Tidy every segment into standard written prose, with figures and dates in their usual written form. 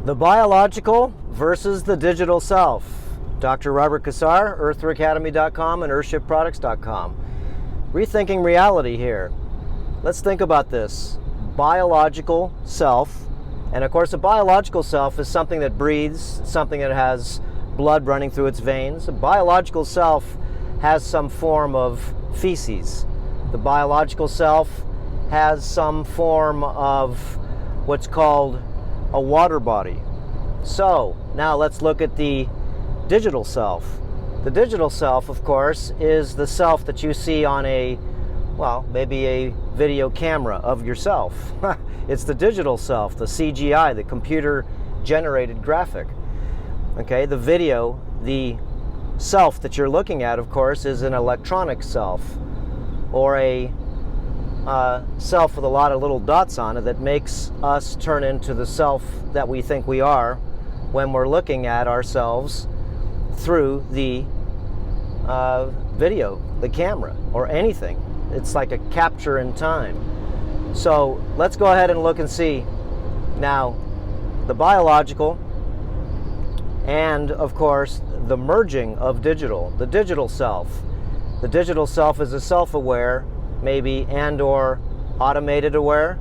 The biological versus the digital self. Dr. Robert Cassar, eartheracademy.com and earthshipproducts.com. Rethinking reality here. Let's think about this. Biological self. And of course, a biological self is something that breathes, something that has blood running through its veins. A biological self has some form of feces. The biological self has some form of what's called a water body. So now let's look at the digital self. The digital self, of course, is the self that you see on maybe a video camera of yourself. It's the digital self, the CGI, the computer generated graphic. Okay, the video, the self that you're looking at, of course, is an electronic self, or a self with a lot of little dots on it that makes us turn into the self that we think we are when we're looking at ourselves through the video, the camera, or anything. It's like a capture in time. So let's go ahead and look and see now the biological and, of course, the merging of digital, the digital self. The digital self is a self-aware, maybe, and or automated aware,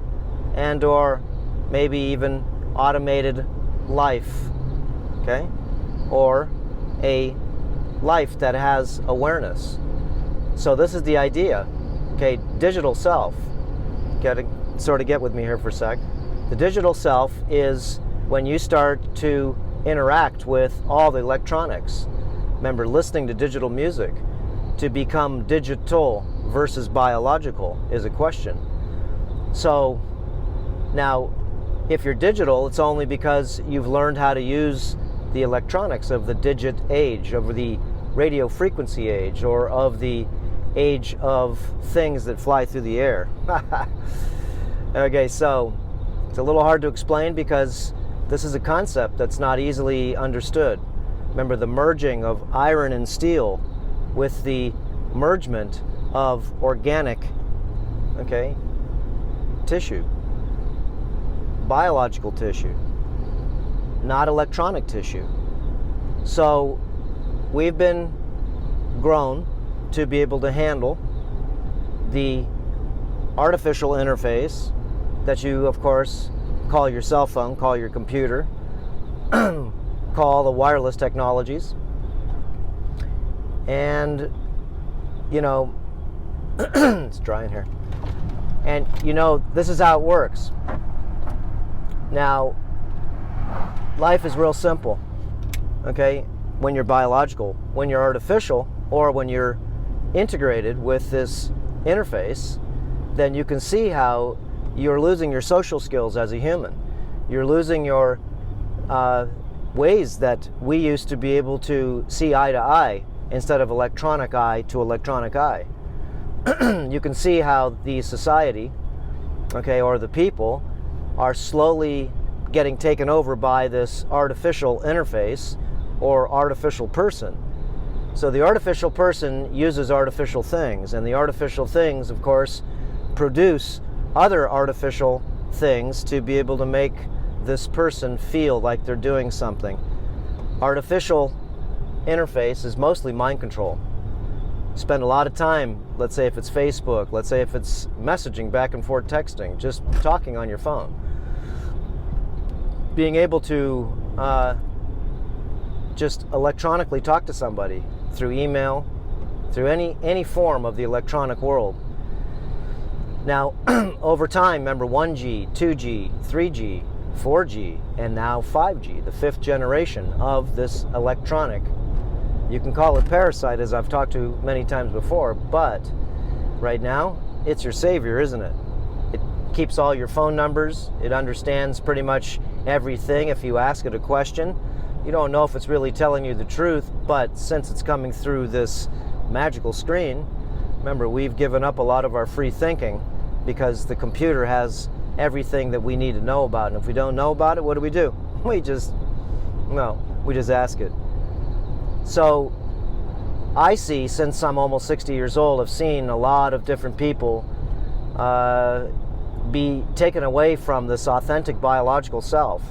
and or maybe even automated life, okay? Or a life that has awareness. So this is the idea, okay? Digital self. Got to sort of get with me here for a sec. The digital self is when you start to interact with all the electronics. Remember, listening to digital music. To become digital versus biological is a question. So now, if you're digital, it's only because you've learned how to use the electronics of the digit age, of the radio frequency age, or of the age of things that fly through the air. Okay, so it's a little hard to explain because this is a concept that's not easily understood. Remember, the merging of iron and steel with the mergement of organic, okay, tissue, biological tissue, not electronic tissue. So we've been grown to be able to handle the artificial interface that you, of course, call your cell phone, call your computer, call the wireless technologies. And, you know, it's dry in here. And, you know, this is how it works. Now, life is real simple, okay, when you're biological. When you're artificial, or when you're integrated with this interface, then you can see how you're losing your social skills as a human. You're losing your ways that we used to be able to see eye to eye instead of electronic eye to electronic eye. You can see how the society, okay, or the people are slowly getting taken over by this artificial interface or artificial person. So the artificial person uses artificial things, and the artificial things, of course, produce other artificial things to be able to make this person feel like they're doing something. Artificial interface is mostly mind control. Spend a lot of time, let's say if it's Facebook, let's say if it's messaging, back and forth texting, just talking on your phone. Being able to just electronically talk to somebody through email, through any form of the electronic world. Now, over time, remember 1G, 2G, 3G, 4G, and now 5G, the fifth generation of this electronic. You can call it parasite, as I've talked to many times before, but right now, it's your savior, isn't it? It keeps all your phone numbers. It understands pretty much everything. If you ask it a question, you don't know if it's really telling you the truth, but since it's coming through this magical screen, remember, we've given up a lot of our free thinking because the computer has everything that we need to know about. And if we don't know about it, what do? We just ask it. So I see, since I'm almost 60 years old, I've seen a lot of different people be taken away from this authentic biological self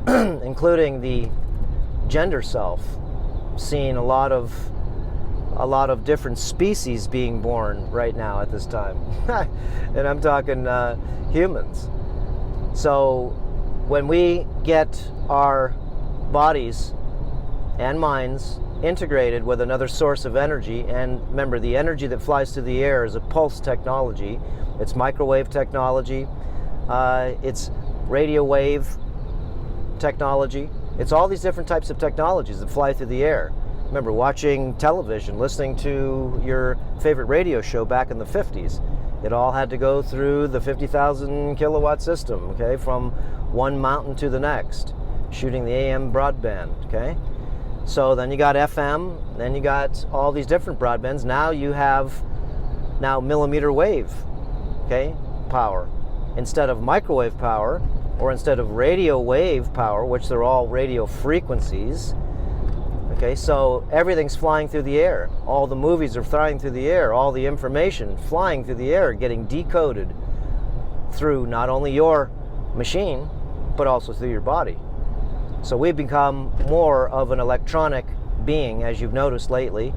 including the gender self, seeing a lot of different species being born right now at this time. And I'm talking humans. So when we get our bodies and minds integrated with another source of energy, and remember, the energy that flies through the air is a pulse technology. It's microwave technology, it's radio wave technology. It's all these different types of technologies that fly through the air. Remember, watching television, listening to your favorite radio show back in the 50s, it all had to go through the 50,000 kilowatt system, okay, from one mountain to the next, shooting the AM broadband, okay? So then you got FM, then you got all these different broadbands. Now you have millimeter wave, okay, power. Instead of microwave power, or instead of radio wave power, which they're all radio frequencies, okay, so everything's flying through the air. All the movies are flying through the air. All the information flying through the air, getting decoded through not only your machine, but also through your body. So we've become more of an electronic being, as you've noticed lately.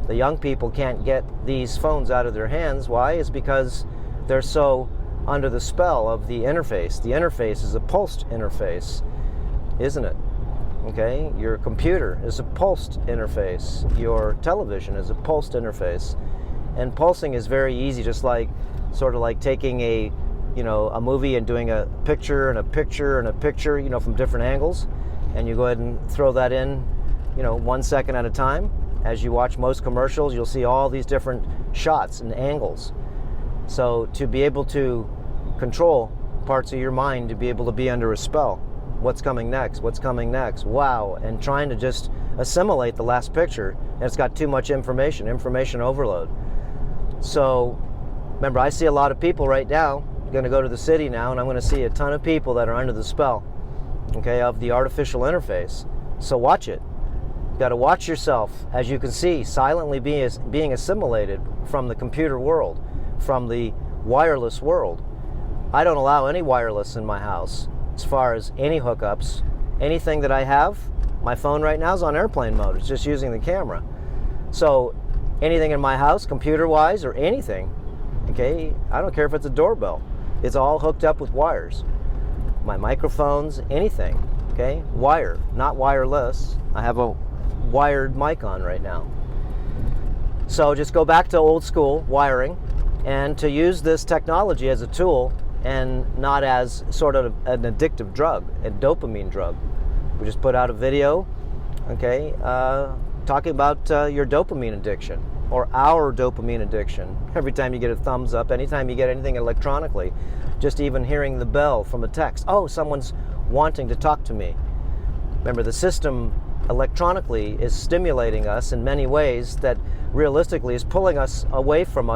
The young people can't get these phones out of their hands. Why? It's because they're so under the spell of the interface. The interface is a pulsed interface, isn't it? Okay, your computer is a pulsed interface. Your television is a pulsed interface. And pulsing is very easy, just like sort of like taking a movie and doing a picture and a picture and a picture, from different angles. And you go ahead and throw that in, 1 second at a time. As you watch most commercials, you'll see all these different shots and angles. So to be able to control parts of your mind, to be able to be under a spell, what's coming next, wow, and trying to just assimilate the last picture, and it's got too much information overload. So remember, I see a lot of people right now. I'm going to go to the city now, and I'm going to see a ton of people that are under the spell, okay, of the artificial interface. So watch it. You got to watch yourself, as you can see, silently being assimilated from the computer world, from the wireless world. I don't allow any wireless in my house. As far as any hookups, anything that I have, my phone right now is on airplane mode. It's just using the camera. So anything in my house, computer-wise or anything, okay, I don't care if it's a doorbell. It's all hooked up with wires. My microphones, anything, okay, wire, not wireless. I have a wired mic on right now. So just go back to old school wiring, and to use this technology as a tool and not as sort of an addictive drug, a dopamine drug. We just put out a video, okay, talking about your dopamine addiction, or our dopamine addiction. Every time you get a thumbs up, anytime you get anything electronically, just even hearing the bell from a text, oh, someone's wanting to talk to me. Remember, the system electronically is stimulating us in many ways that realistically is pulling us away from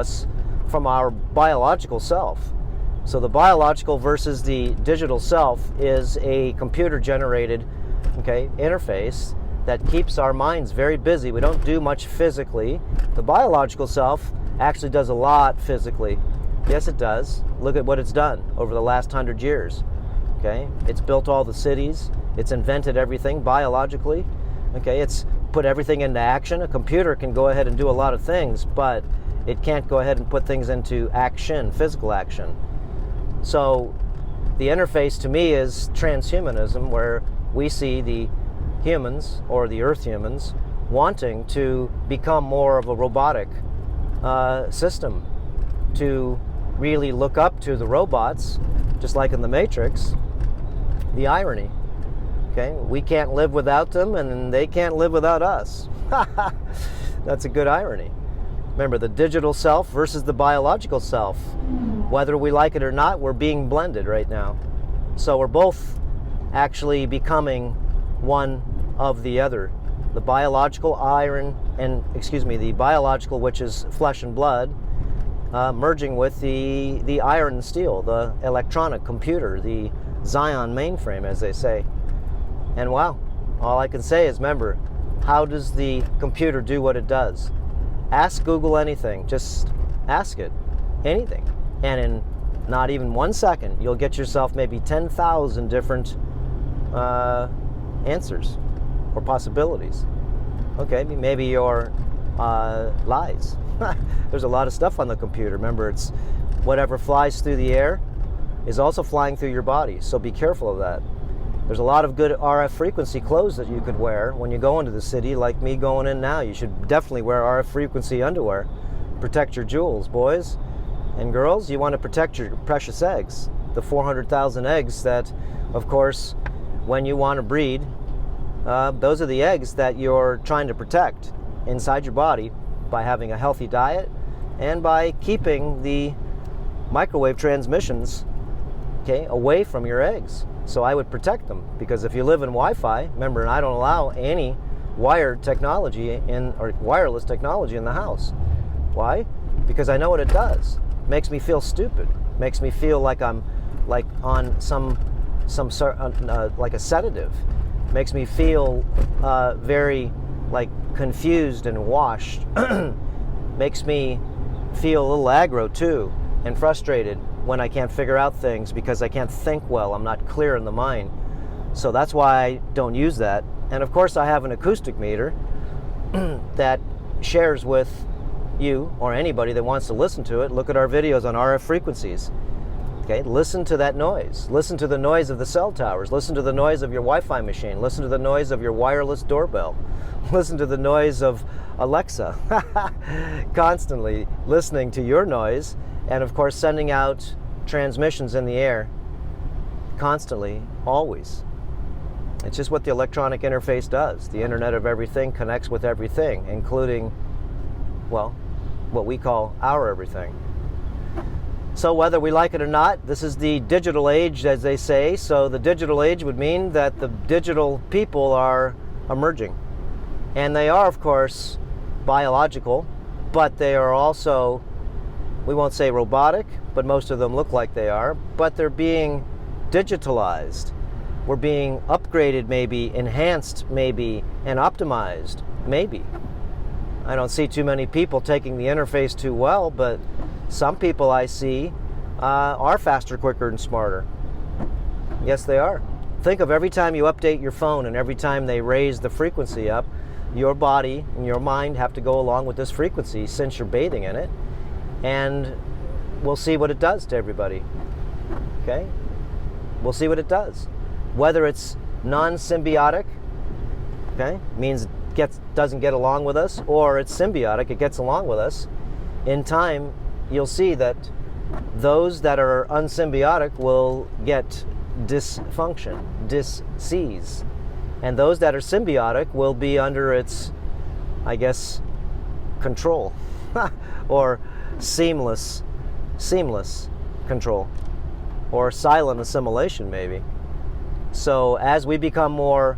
our biological self. So the biological versus the digital self is a computer-generated, okay, interface that keeps our minds very busy. We don't do much physically. The biological self actually does a lot physically. Yes, it does. Look at what it's done over the last 100 years. Okay, it's built all the cities. It's invented everything biologically. Okay, it's put everything into action. A computer can go ahead and do a lot of things, but it can't go ahead and put things into action, physical action. So the interface to me is transhumanism, where we see the humans, or the earth humans, wanting to become more of a robotic system, to really look up to the robots, just like in the Matrix. The irony, okay? We can't live without them, and they can't live without us. That's a good irony. Remember, the digital self versus the biological self. Whether we like it or not, we're being blended right now. So we're both actually becoming one of the other. The biological the biological, which is flesh and blood, merging with the iron and steel, the electronic computer, the Zion mainframe, as they say. And wow, all I can say is, remember, how does the computer do what it does? Ask Google anything. Just ask it anything. And in not even 1 second, you'll get yourself maybe 10,000 different answers or possibilities. Okay, maybe your lies. There's a lot of stuff on the computer. Remember, it's whatever flies through the air is also flying through your body, so be careful of that. There's a lot of good RF frequency clothes that you could wear when you go into the city, like me going in now. You should definitely wear RF frequency underwear. Protect your jewels, boys and girls. You want to protect your precious eggs, the 400,000 eggs that, of course, when you want to breed, those are the eggs that you're trying to protect inside your body by having a healthy diet and by keeping the microwave transmissions, okay, away from your eggs. So I would protect them, because if you live in Wi-Fi, remember, and I don't allow any wired technology or wireless technology in the house. Why? Because I know what it does. It makes me feel stupid. It makes me feel like I'm like on some like a sedative. It makes me feel very like confused and washed. Makes me feel a little aggro too, and frustrated when I can't figure out things because I can't think well. I'm not clear in the mind. So that's why I don't use that. And of course I have an acoustic meter that shares with you or anybody that wants to listen to it. Look at our videos on RF frequencies. Okay, listen to that noise. Listen to the noise of the cell towers. Listen to the noise of your Wi-Fi machine. Listen to the noise of your wireless doorbell. Listen to the noise of Alexa. Constantly listening to your noise, and of course sending out transmissions in the air constantly, always. It's just what the electronic interface does. The Internet of Everything connects with everything, including, well, what we call our everything. So whether we like it or not, this is the digital age, as they say. So the digital age would mean that the digital people are emerging. And they are, of course, biological, but they are also, we won't say robotic, but most of them look like they are, but they're being digitalized. We're being upgraded, maybe, enhanced, maybe, and optimized, maybe. I don't see too many people taking the interface too well, but some people I see are faster, quicker, and smarter. Yes, they are. Think of every time you update your phone and every time they raise the frequency up, your body and your mind have to go along with this frequency since you're bathing in it. And we'll see what it does to everybody. Okay? We'll see what it does. Whether it's non-symbiotic, okay, means doesn't get along with us, or it's symbiotic, it gets along with us. In time, you'll see that those that are unsymbiotic will get dysfunction, dis-sease. And those that are symbiotic will be under its, I guess, control, or seamless control, or silent assimilation maybe. So as we become more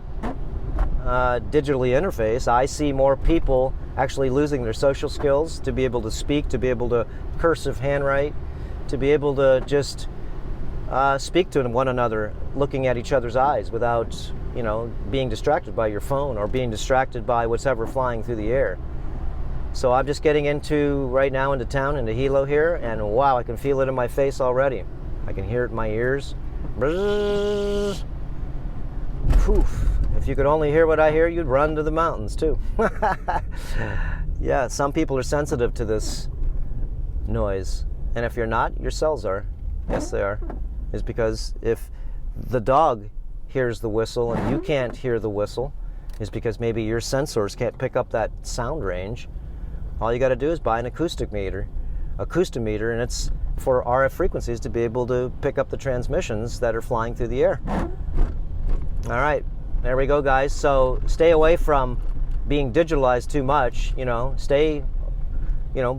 digitally interfaced, I see more people actually losing their social skills to be able to speak, to be able to cursive handwrite, to be able to just speak to one another, looking at each other's eyes without, you know, being distracted by your phone or being distracted by whatever flying through the air. So I'm just getting right now into town, into Hilo here, and wow, I can feel it in my face already. I can hear it in my ears. Bzzz. Poof. If you could only hear what I hear, you'd run to the mountains too. Yeah, some people are sensitive to this noise. And if you're not, your cells are. Yes, they are. It's because if the dog hears the whistle and you can't hear the whistle, it's because maybe your sensors can't pick up that sound range. All you got to do is buy an acoustimeter, and it's for RF frequencies to be able to pick up the transmissions that are flying through the air. All right, there we go, guys. So stay away from being digitalized too much. Stay,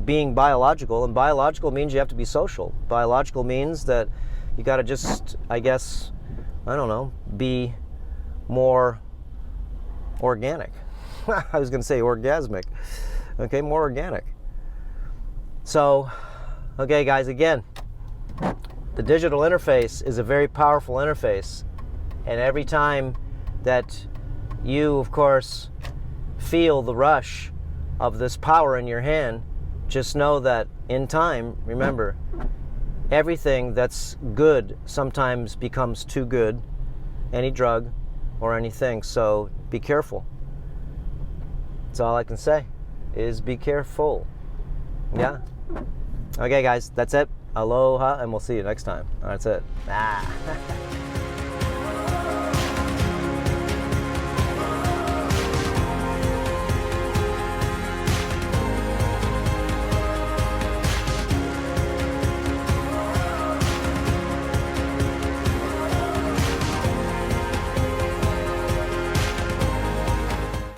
being biological. And biological means you have to be social. Biological means that you got to just, I guess, I don't know, be more organic. I was going to say orgasmic. Okay, more organic. So, okay, guys, again, the digital interface is a very powerful interface. And every time that you, of course, feel the rush of this power in your hand, just know that in time, remember, everything that's good sometimes becomes too good. Any drug, or anything. So be careful. That's all I can say, is be careful. Yeah. Okay, guys, that's it. Aloha, and we'll see you next time. That's it.